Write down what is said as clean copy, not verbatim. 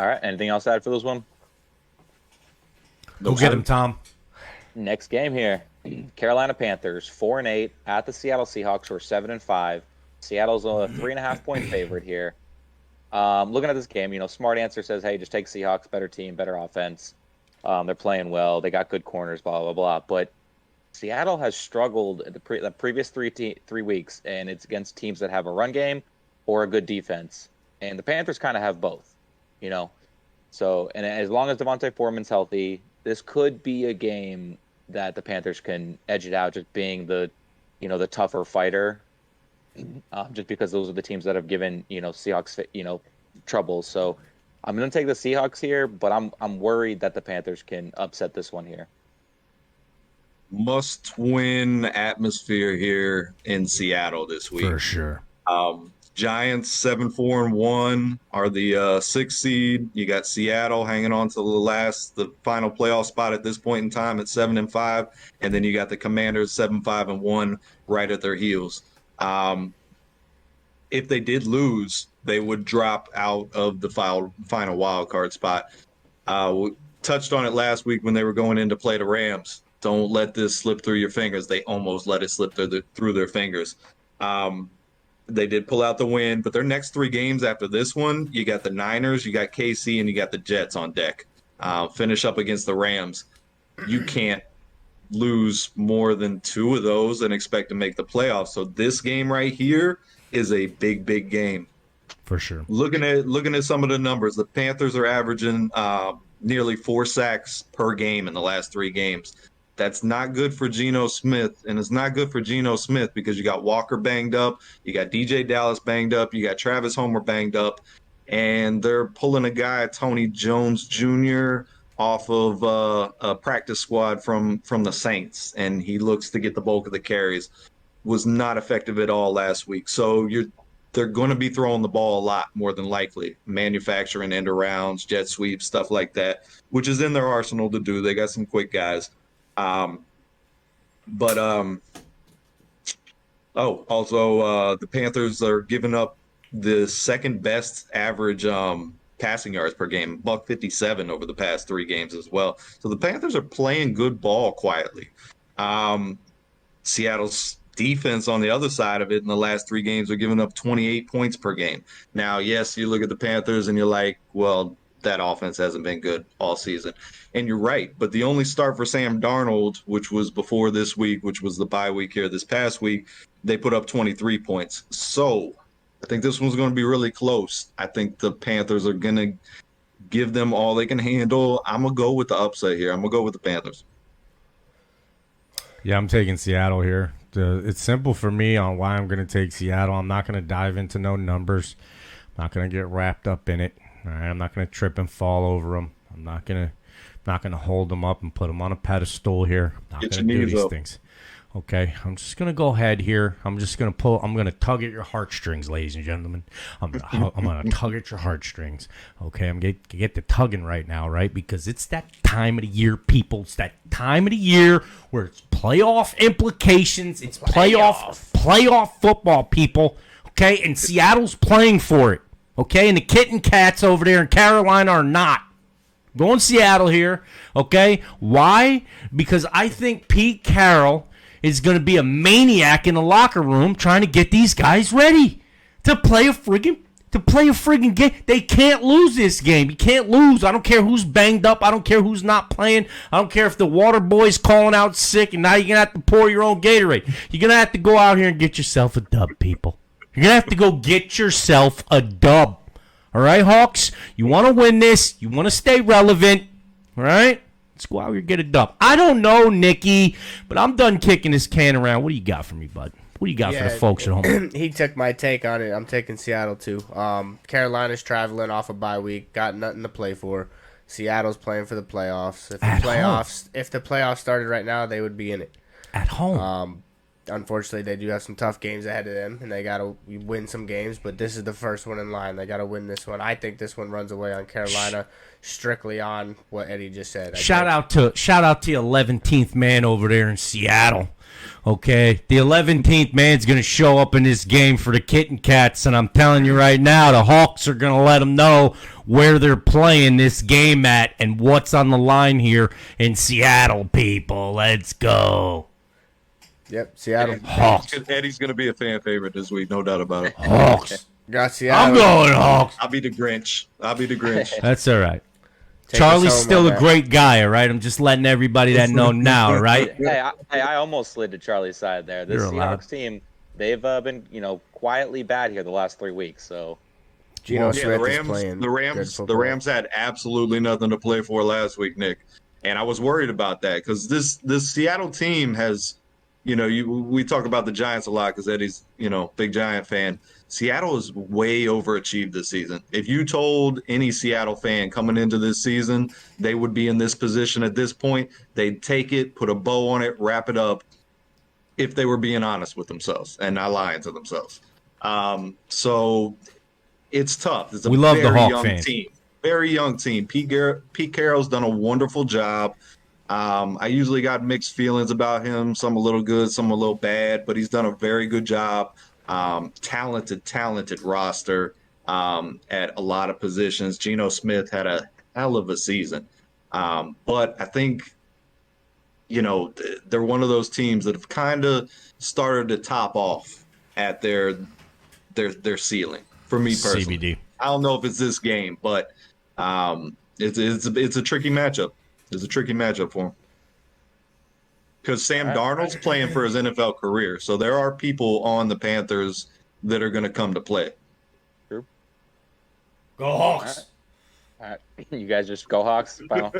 All right. Anything else to add for this one? Go get him, Tom. Next game here. Carolina Panthers 4-8 at the Seattle Seahawks, who are 7-5. Seattle's a 3.5-point favorite here. Looking at this game, smart answer says, hey, just take Seahawks, better team, better offense. They're playing well. They got good corners, blah, blah, blah. But Seattle has struggled the previous three weeks, and it's against teams that have a run game or a good defense. And the Panthers kind of have both, So, and as long as Devontae Foreman's healthy, this could be a game that the Panthers can edge it out, just being the tougher fighter. Just because those are the teams that have given Seahawks trouble. So I'm going to take the Seahawks here, but I'm worried that the Panthers can upset this one here. Must-win atmosphere here in Seattle this week. For sure. Giants 7-4-1 are the 6th seed. You got Seattle hanging on to the final playoff spot at this point in time at 7-5, and then you got the Commanders 7-5-1 right at their heels. If they did lose, they would drop out of the final wild card spot. We touched on it last week when they were going in to play the Rams. Don't let this slip through your fingers. They almost let it slip through their fingers. They did pull out the win, but their next 3 games after this one, you got the Niners, you got KC, and you got the Jets on deck. Finish up against the Rams. You can't lose more than 2 of those and expect to make the playoffs. So this game right here is a big, big game. For sure. Looking at some of the numbers, the Panthers are averaging nearly 4 sacks per game in the last 3 games. That's not good for Geno Smith, and it's not good for Geno Smith because you got Walker banged up, you got DJ Dallas banged up, you got Travis Homer banged up, and they're pulling a guy, Tony Jones Jr., off of a practice squad from the Saints, and he looks to get the bulk of the carries. Was not effective at all last week. So they're going to be throwing the ball a lot, more than likely, manufacturing end arounds, jet sweeps, stuff like that, which is in their arsenal to do. They got some quick guys. The Panthers are giving up the second best average passing yards per game, $157 over the past 3 games as well. So the Panthers are playing good ball quietly. Seattle's defense on the other side of it in the last 3 games are giving up 28 points per game. Now, yes, you look at the Panthers and you're like, well, that offense hasn't been good all season. And you're right. But the only start for Sam Darnold, which was before this week, which was the bye week here this past week, they put up 23 points. So I think this one's going to be really close. I think the Panthers are going to give them all they can handle. I'm going to go with the upset here. I'm going to go with the Panthers. Yeah, I'm taking Seattle here. It's simple for me on why I'm going to take Seattle. I'm not going to dive into no numbers. I'm not going to get wrapped up in it. All right, I'm not going to trip and fall over them. I'm not going to hold them up and put them on a pedestal here. I'm not going to do these things. Okay, I'm just going to go ahead here. I'm going to tug at your heartstrings, ladies and gentlemen. I'm going to tug at your heartstrings. Okay, I'm going to get the tugging right now, right? Because it's that time of the year, people. It's that time of the year where it's playoff implications. It's playoff football, people. Okay, and Seattle's playing for it. Okay, and the kitten cats over there in Carolina are not. Going Seattle here. Okay, why? Because I think Pete Carroll is going to be a maniac in the locker room trying to get these guys ready to play a friggin' game. They can't lose this game. You can't lose. I don't care who's banged up. I don't care who's not playing. I don't care if the water boy's calling out sick and now you're going to have to pour your own Gatorade. You're going to have to go out here and get yourself a dub, people. You're going to have to go get yourself a dub. All right, Hawks? You want to win this. You want to stay relevant. All right? Let's go out here and get a dub. I don't know, Nikki, but I'm done kicking this can around. What do you got for me, bud? What do you got for the folks at home? He took my take on it. I'm taking Seattle, too. Carolina's traveling off a bye week. Got nothing to play for. Seattle's playing for the playoffs. If the playoffs started right now, they would be in it. At home. unfortunately, they do have some tough games ahead of them, and they got to win some games. But this is the first one in line. They got to win this one. I think this one runs away on Carolina, strictly on what Eddie just said. Shout out to 11th man over there in Seattle. Okay, the 11th man's going to show up in this game for the Kitten Cats, and I'm telling you right now, the Hawks are going to let them know where they're playing this game at and what's on the line here in Seattle, people. Let's go. Yep, Seattle. Hawks. Eddie's going to be a fan favorite this week, no doubt about it. Hawks. Got Seattle. I'm going Hawks. I'll be the Grinch. That's all right. Take Charlie's us home still on a that. great guy, all right? I'm just letting everybody that know now, all right? I almost slid to Charlie's side there. This You're allowed. Seahawks team, they've been, quietly bad here the last 3 weeks. So Geno Yeah, Smith is playing the good Rams football. had absolutely nothing to play for last week, Nick, and I was worried about that because this Seattle team has, we talk about the Giants a lot because Eddie's big Giant fan. Seattle has way overachieved this season. If you told any Seattle fan coming into this season they would be in this position at this point, they'd take it, put a bow on it, wrap it up, if they were being honest with themselves and not lying to themselves. So it's tough. It's a We love the very Hawk young fans. team. Very young team. Pete Carroll's done a wonderful job. I usually got mixed feelings about him. Some a little good, some a little bad, but he's done a very good job. Talented roster at a lot of positions. Geno Smith had a hell of a season. But I think, they're one of those teams that have kind of started to top off at their ceiling. For me personally, CBD. I don't know if it's this game, but it's a tricky matchup. It's a tricky matchup for him because Sam Darnold's playing for his NFL career, so there are people on the Panthers that are going to come to play. True. Go Hawks. All right. You guys just go Hawks. Final.